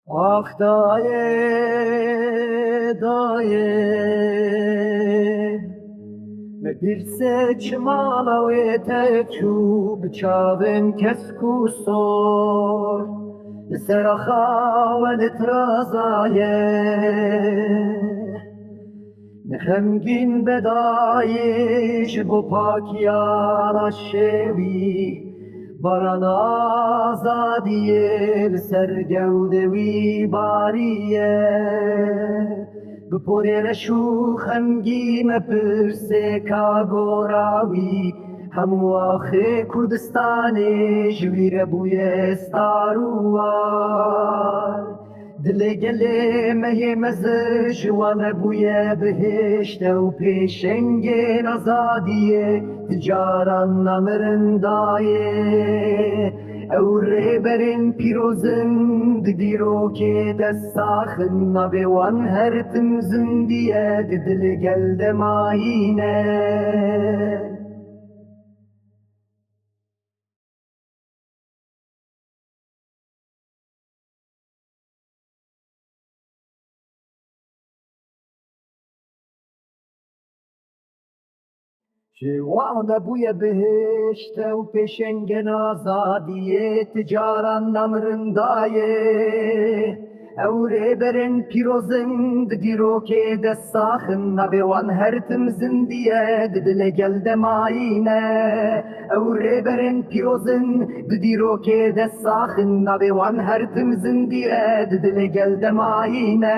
Ah daye daye me bir seçmala ve teçu bçavın kesku sor seraha ve litrazaye غمگین بدایش بو پاکیان شوی باران آزادیه سرگودوی باریه بپوری شو خمگین پرسه کاغوراوی همو آخه کردستان جویر بوی استاروار دل گله مه مزه جوان بوی بهشت و پیشنگ آزادیه تجاران نمرندایه او ریبرین پیروزن دیرو که دستاخن نبیوان هر تمزندیه دل گل دماینه جوان بوی بهشت و پیشنگ آزادیه تجاران نمرندایه او ریبرن پیروزن دیرو که دستاخن نبیوان هر تمزندیه دل گل دماینه او ریبرن پیروزن دیرو که دستاخن نبیوان هر تمزندیه دل گل دماینه